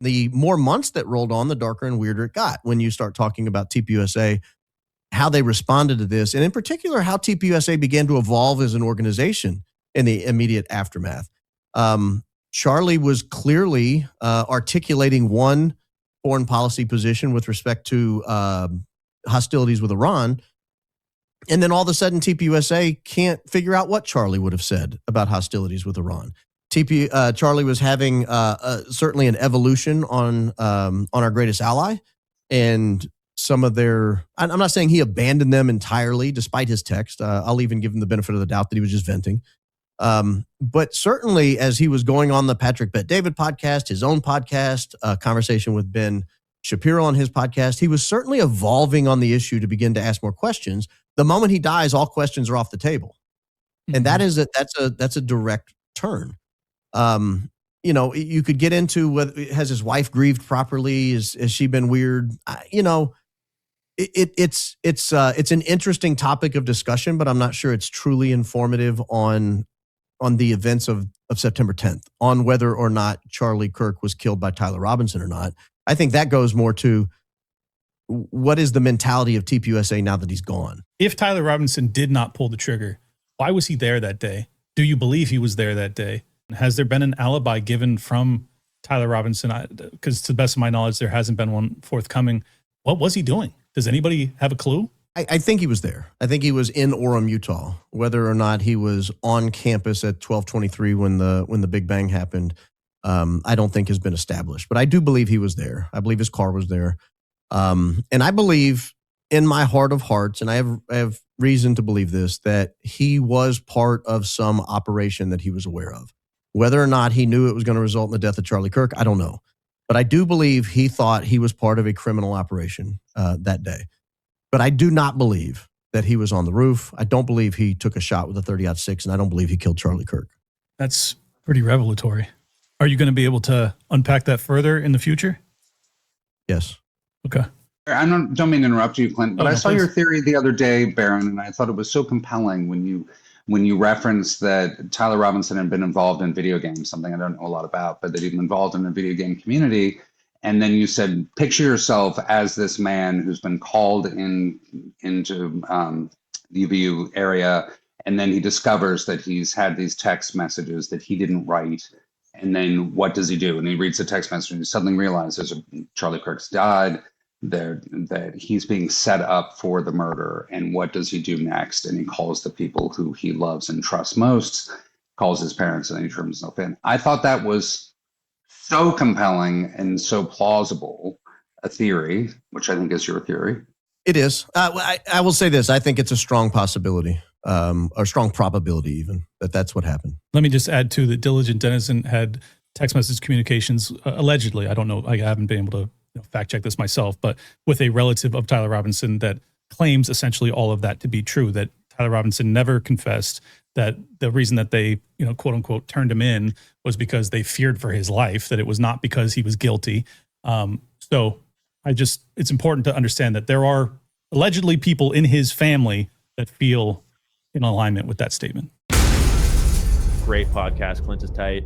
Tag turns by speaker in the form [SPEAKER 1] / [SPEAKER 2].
[SPEAKER 1] the more months that rolled on, the darker and weirder it got when you start talking about TPUSA, how they responded to this, and in particular, how TPUSA began to evolve as an organization in the immediate aftermath. Charlie was clearly articulating one foreign policy position with respect to hostilities with Iran. And then all of a sudden, TPUSA can't figure out what Charlie would have said about hostilities with Iran. Charlie was having certainly an evolution on our greatest ally, and some of their. I'm not saying he abandoned them entirely, despite his text. I'll even give him the benefit of the doubt that he was just venting. But certainly, as he was going on the Patrick Bet David podcast, his own podcast, conversation with Ben Shapiro on his podcast, he was certainly evolving on the issue to begin to ask more questions. The moment he dies, all questions are off the table, and that's a direct turn. You could get into whether has his wife grieved properly? Has she been weird? It's an interesting topic of discussion, but I'm not sure it's truly informative on the events of September 10th, on whether or not Charlie Kirk was killed by Tyler Robinson or not. I think that goes more to what is the mentality of TPUSA now that he's gone.
[SPEAKER 2] If Tyler Robinson did not pull the trigger, why was he there that day? Do you believe he was there that day? Has there been an alibi given from Tyler Robinson? Because to the best of my knowledge, there hasn't been one forthcoming. What was he doing? Does anybody have a clue?
[SPEAKER 1] I think he was there. I think he was in Orem, Utah. Whether or not he was on campus at 12:23 when the Big Bang happened, I don't think has been established. But I do believe he was there. I believe his car was there. And I believe in my heart of hearts, and I have reason to believe this, that he was part of some operation that he was aware of. Whether or not he knew it was going to result in the death of Charlie Kirk, I don't know. But I do believe he thought he was part of a criminal operation that day. But I do not believe that he was on the roof. I don't believe he took a shot with a 30-06, and I don't believe he killed Charlie Kirk.
[SPEAKER 2] That's pretty revelatory. Are you going to be able to unpack that further in the future?
[SPEAKER 1] Yes.
[SPEAKER 2] Okay.
[SPEAKER 3] I don't mean to interrupt you, Clint, but I saw
[SPEAKER 2] please.
[SPEAKER 3] your theory the other day, Baron, and I thought it was so compelling when you referenced that Tyler Robinson had been involved in video games, something I don't know a lot about, but that he'd been involved in the video game community. And then you said, picture yourself as this man who's been called into the UVU area, and then he discovers that he's had these text messages that he didn't write. And then what does he do? And he reads the text message and he suddenly realizes Charlie Kirk's died, that he's being set up for the murder. And what does he do next? And he calls the people who he loves and trusts most, calls his parents, and then he turns himself in. I thought that was so compelling and so plausible a theory, which I think is your theory.
[SPEAKER 1] It is. I will say this. I think it's a strong possibility, or strong probability even, that that's what happened.
[SPEAKER 2] Let me just add to that Diligent Denizen had text message communications, allegedly, I don't know, I haven't been able to fact check this myself, but with a relative of Tyler Robinson that claims essentially all of that to be true, that Tyler Robinson never confessed, that the reason that they, quote unquote, turned him in was because they feared for his life, that it was not because he was guilty. So it's important to understand that there are allegedly people in his family that feel in alignment with that statement.
[SPEAKER 4] Great podcast. Clint is tight.